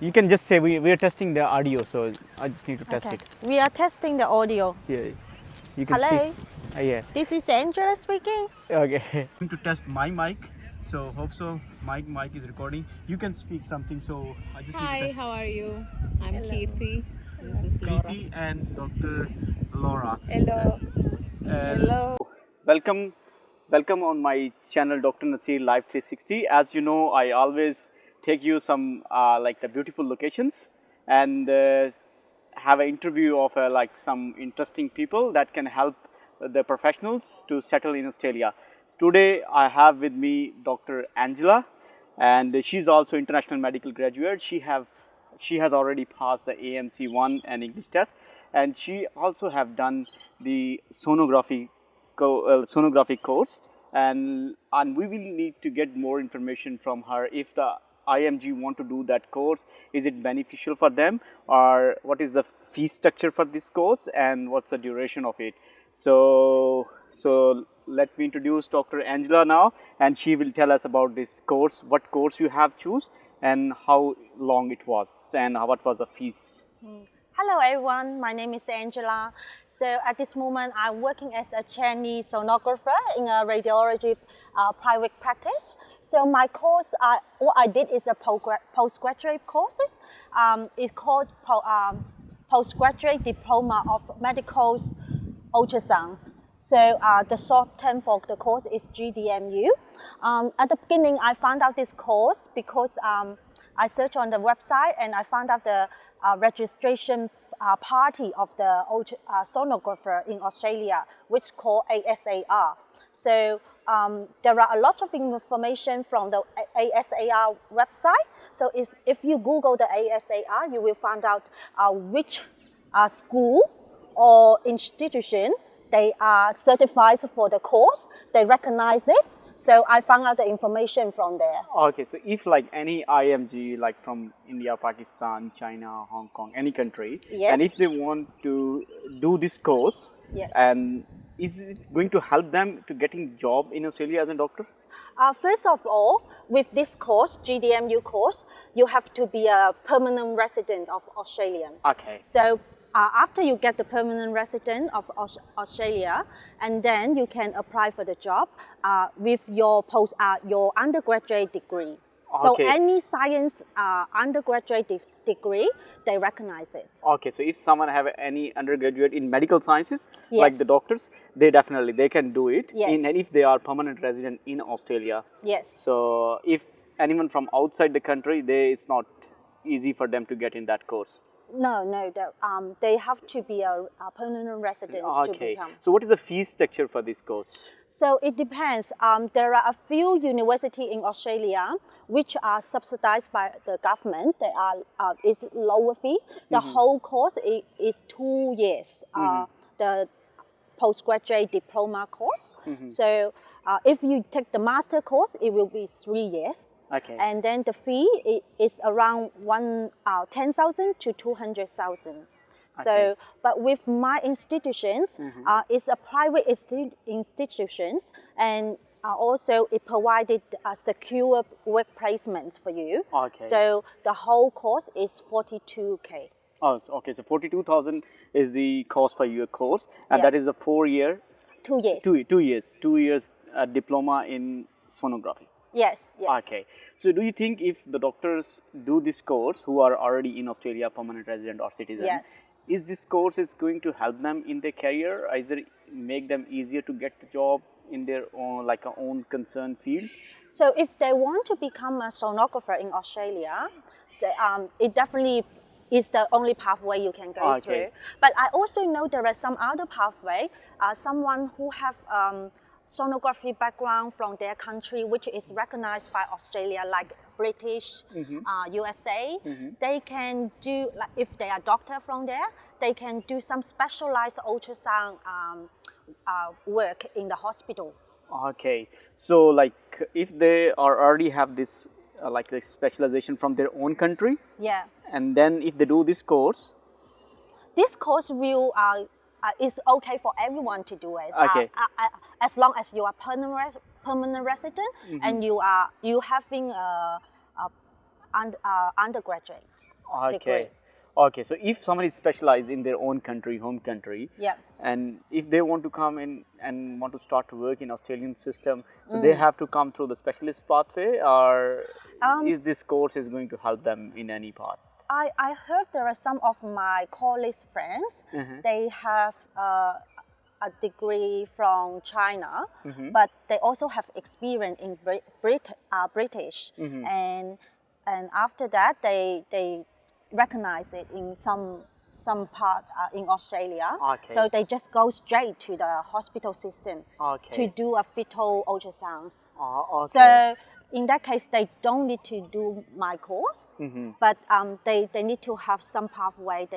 You can just say we are testing the audio, so I just need to test it. We are testing the audio. Yeah, you can Hello. speak. Yeah. This is Angela speaking. Okay. I'm going to test my mic, so hope so. My mic is recording. You can speak something, so I just need to Hi, test. how are you? I'm Kirti. This is Laura. Preeti and Dr. Laura. Hello. Hello. Welcome on my channel, Dr. Nasir Live 360. As you know, I always take you some like the beautiful locations and have an interview of like some interesting people that can help the professionals to settle in Australia. Today I have with me Dr. Angela, and she's also international medical graduate. She has already passed the AMC 1 and English test, and she also have done the sonography course, and we will need to get more information from her if the IMG want to do that course. Is it beneficial for them, or what is the fee structure for this course, and what's the duration of it? So let me introduce Dr. Angela now, and she will tell us about this course, what course you have choose, and how long it was, and what was the fees. Hello everyone, my name is Angela. So at this moment I'm working as a trainee sonographer in a radiology private practice. So my course, what I did is a postgraduate courses. It's called Postgraduate Diploma of Medical Ultrasounds. So the short term for the course is GDMU. At the beginning I found out this course because I searched on the website and I found out the registration party of the sonographer in Australia, which is called ASAR. So there are a lot of information from the ASAR website. So if you Google the ASAR, you will find out which school or institution they are certified for the course. They recognize it. So I found out the information from there. Okay, so if like any IMG, like from India, Pakistan, China, Hong Kong, any country, Yes. and if they want to do this course, Yes. and is it going to help them to getting job in Australia as a doctor? First of all, with this course, GDMU course, you have to be a permanent resident of Australia. Okay. So after you get the permanent resident of Australia, and then you can apply for the job with your your undergraduate degree. So Okay. any science undergraduate degree, they recognize it. Okay, so if someone have any undergraduate in medical sciences, like Yes. the doctors, they can do it. Yes. And if they are permanent resident in Australia. Yes. So if anyone from outside the country, it's not easy for them to get in that course. No, they have to be a permanent resident to Okay. become. So what is the fee structure for this course? So it depends. There are a few universities in Australia which are subsidized by the government. They are is lower fee. The whole course is 2 years. The postgraduate diploma course. So if you take the master course, it will be 3 years. Okay. And then the fee is around 10,000 to 200,000. So, Okay. but with my institutions, it's a private institutions, and also it provided a secure work placement for you. Okay. So the whole course is 42K. Oh, okay. So 42,000 is the cost for your course, and Yeah. that is a 4-year, 2 years. 2 years diploma in sonography. Yes, yes. Okay. So do you think if the doctors do this course who are already in Australia, permanent resident or citizen, Yes. is this course is going to help them in their career? Or is it make them easier to get the job in their own like a own concern field? So if they want to become a sonographer in Australia, it definitely is the only pathway you can go Okay. through. But I also know there are some other pathway. Someone who have sonography background from their country, which is recognized by Australia, like British, USA, they can do, like if they are doctor from there, they can do some specialized ultrasound work in the hospital. Okay. So like if they are already have this like the specialization from their own country, Yeah. and then if they do this course, This course will is okay for everyone to do it. Okay. As long as you are permanent resident and you having undergraduate degree. Okay. Okay, so if someone is specialized in their own country, home country, Yeah. and if they want to come in and want to start to work in Australian system, so they have to come through the specialist pathway, or is this course is going to help them in any part? I heard there are some of my college friends, they have a degree from China, but they also have experience in British, and after that they recognize it in some part in Australia. Okay. So they just go straight to the hospital system Okay. to do a fetal ultrasounds. Okay. So in that case, they don't need to do my course, but they need to have some pathway.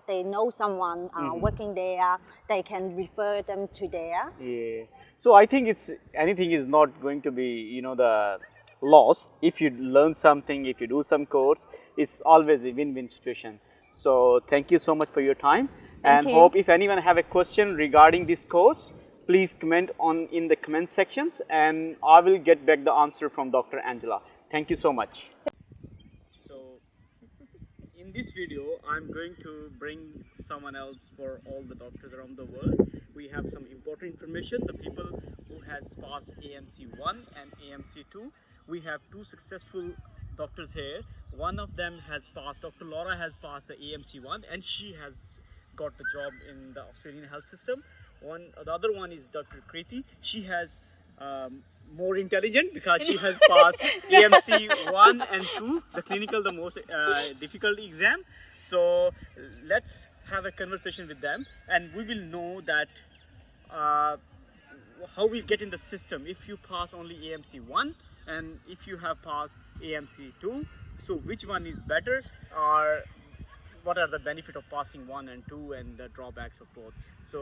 They know someone working there. They can refer them to there. Yeah. So I think anything is not going to be the loss. If you learn something, if you do some course, it's always a win-win situation. So thank you so much for your time, and you. hope if anyone have a question regarding this course, please comment in the comment sections, and I will get back the answer from Dr. Angela. Thank you so much. So in this video, I'm going to bring someone else for all the doctors around the world. We have some important information. The people who has passed AMC 1 and AMC 2. We have two successful doctors here. One of them has passed, Dr. Laura has passed the AMC 1, and she has got the job in the Australian health system. The other one is Dr. Kriti. She has more intelligent because she has passed AMC 1 and 2, the most difficult exam. So let's have a conversation with them, and we will know that how we get in the system if you pass only AMC 1 and if you have passed AMC 2. So which one is better, or what are the benefits of passing 1 and 2 and the drawbacks of both? So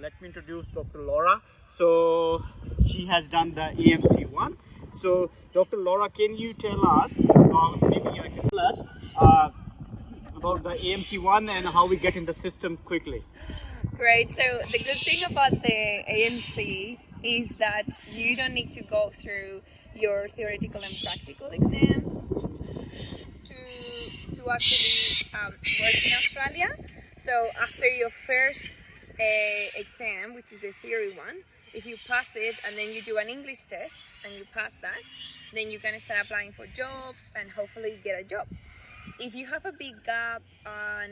let me introduce Dr. Laura. So she has done the AMC 1. So Dr. Laura, can you tell us about, about the AMC 1 and how we get in the system quickly? Great. So the good thing about the AMC is that you don't need to go through your theoretical and practical exams to actually work in Australia. So after your first exam, which is the theory one, if you pass it and then you do an English test and you pass that, then you can start applying for jobs and hopefully get a job. If you have a big gap,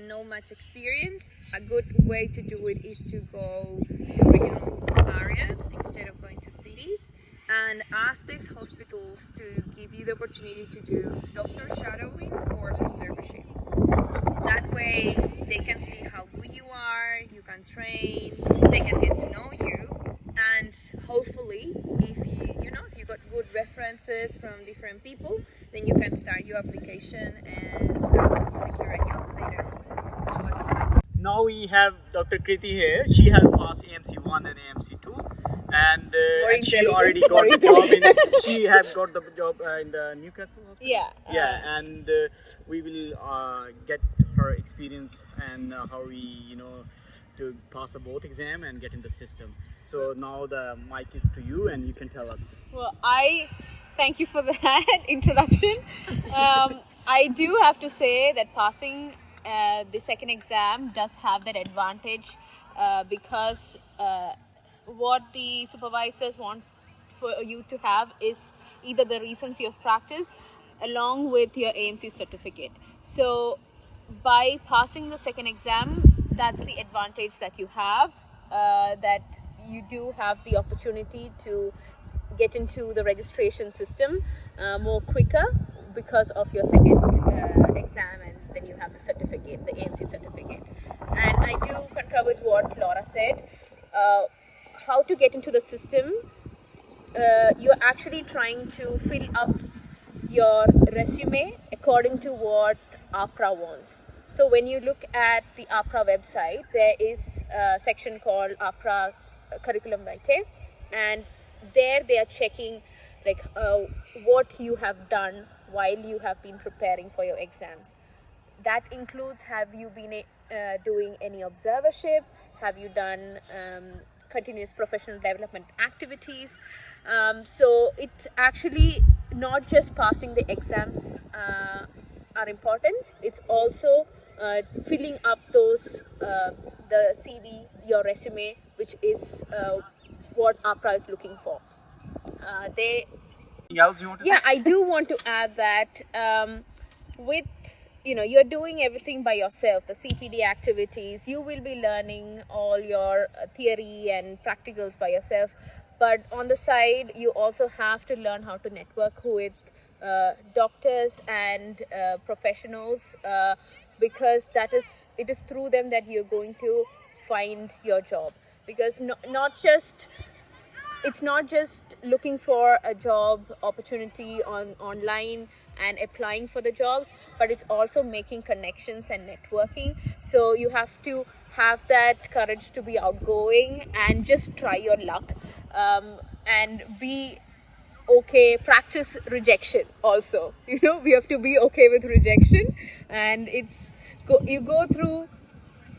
no much experience, a good way to do it is to go to regional areas instead of going to cities, and ask these hospitals to give you the opportunity to do doctor shadowing or observership. That way they can see how good you are, you can train, they can get to know you, and hopefully if you got good references from different people, then you can start your application and secure a job later, which was Now we have Dr. Kriti here. She has passed AMC 1 and AMC 2, and she already got the job. She have got the job in the Newcastle hospital. Yeah. And we will get her experience and how we to pass the both exam and get in the system. So now the mic is to you, and you can tell us. Well, I thank you for that introduction. I do have to say that passing the second exam does have that advantage because what the supervisors want for you to have is either the recency of practice along with your AMC certificate. So by passing the second exam, that's the advantage that you have, that you do have the opportunity to get into the registration system more quicker because of your second exam, and then you have the certificate, the AMC certificate. And I do concur with what Laura said. How to get into the system, you're actually trying to fill up your resume according to what APRA wants. So when you look at the APRA website, there is a section called APRA Curriculum Vitae, and there they are checking like what you have done while you have been preparing for your exams. That includes, have you been doing any observership, have you done continuous professional development activities. So it's actually not just passing the exams are important. It's also filling up those the CV, your resume, which is what APRA is looking for. They Anything else you want to Yeah, say? I do want to add that with you're doing everything by yourself, the CPD activities, you will be learning all your theory and practicals by yourself. But on the side, you also have to learn how to network with doctors and professionals, because it is through them that you're going to find your job. Because it's not just looking for a job opportunity online and applying for the jobs, but it's also making connections and networking. So you have to have that courage to be outgoing and just try your luck, and be okay, practice rejection also. We have to be okay with rejection, and you go through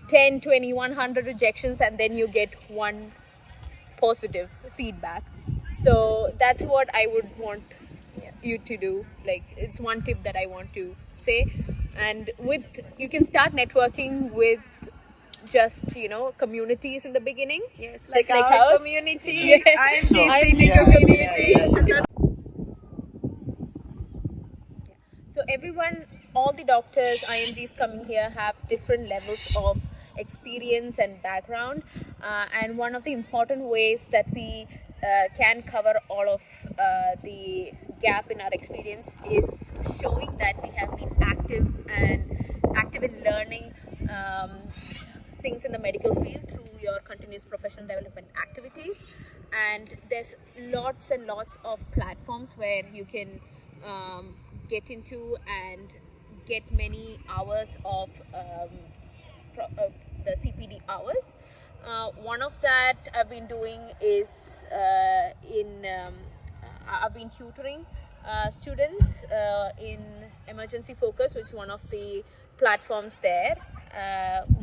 10, 20, 100 rejections, and then you get one positive feedback. So that's what I would want you to do. Like, it's one tip that I want to say. And you can start networking with just communities in the beginning. Yes, Just like our ours. community, Yeah. IMG So- senior Yeah, community. So all the doctors, IMGs coming here have different levels of experience and background, and one of the important ways that we can cover all of the gap in our experience is showing that we have been active in learning things in the medical field through your continuous professional development activities. And there's lots and lots of platforms where you can get into and get many hours of the CPD hours. One of that I've been doing is I've been tutoring students in Emergency Focus, which is one of the platforms there,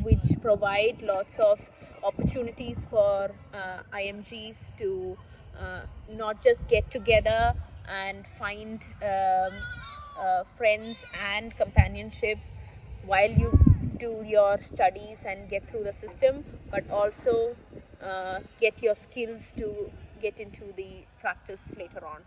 which provide lots of opportunities for IMGs to not just get together and find friends and companionship while you do your studies and get through the system, but also get your skills to get into the practice later on.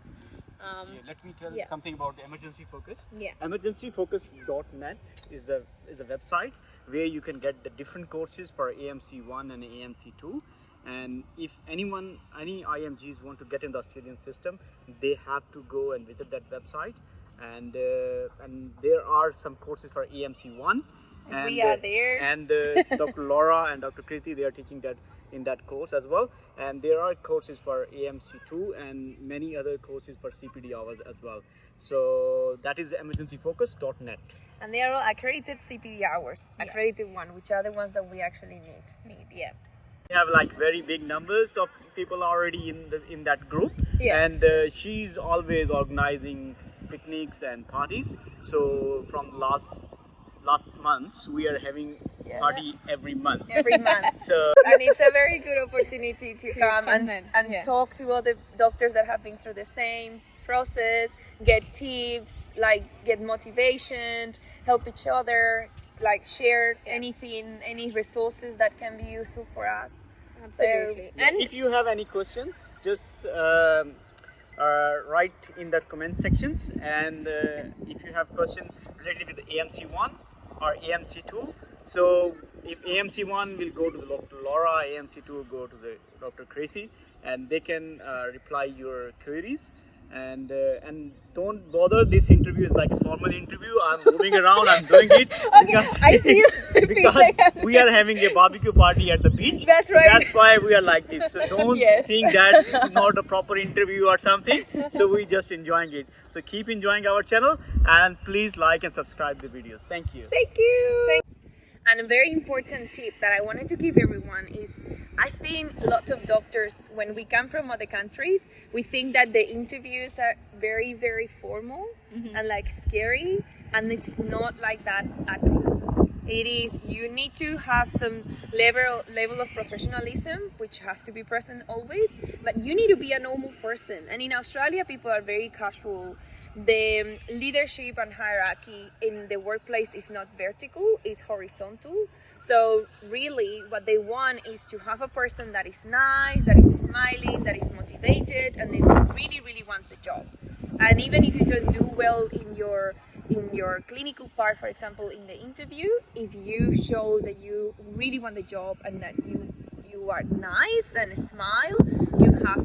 Let me tell you something about the Emergency Focus. Yeah. Emergencyfocus.net is a website where you can get the different courses for AMC1 and AMC2. And if any IMGs want to get in the Australian system, they have to go and visit that website. And there are some courses for AMC1. And we are there. And Dr. Laura and Dr. Kriti, they are teaching that in that course as well. And there are courses for AMC2 and many other courses for CPD hours as well. So that is emergencyfocus.net. And they are all accredited CPD hours, accredited one, which are the ones that we actually need. Yeah. We have like very big numbers of people already in that group. Yeah. And she's always organizing picnics and parties. So from last months, we are having party every month. Every month. So And it's a very good opportunity to come come and in, talk to other doctors that have been through the same process, get tips, like get motivation, help each other, like share anything, any resources that can be useful for us. Absolutely. and if you have any questions, just write in the comment sections. And if you have questions related with AMC1 or AMC2, so if AMC1 will go to the Dr. Laura, AMC2 will go to the Dr. Kriti, and they can reply your queries. And don't bother, this interview is like a formal interview. I'm moving around, I'm doing it because, I feel because like we are having a barbecue party at the beach. That's right. That's why we are like this. So don't Yes. think that this is not a proper interview or something. So we're just enjoying it. So keep enjoying our channel and please like and subscribe the videos. Thank you. Thank you. And a very important tip that I wanted to give everyone is, I think lots of doctors, when we come from other countries, we think that the interviews are very, very formal and like scary, and it's not like that at all. It is, you need to have some level of professionalism, which has to be present always, but you need to be a normal person. And in Australia, people are very casual. the leadership and hierarchy in the workplace is not vertical, it's horizontal. So really what they want is to have a person that is nice, that is smiling, that is motivated, and that really, really wants the job. And even if you don't do well in your clinical part, for example, in the interview, if you show that you really want the job and that you are nice and smile, you have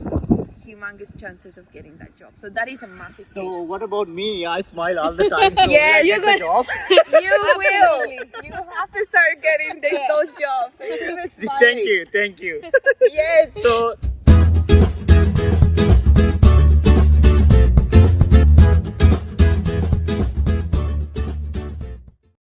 humongous chances of getting that job. So that is a massive thing. So what about me? I smile all the time. So Yeah, will I get the job? You will. You have to start getting those jobs. So Thank you. Yes. So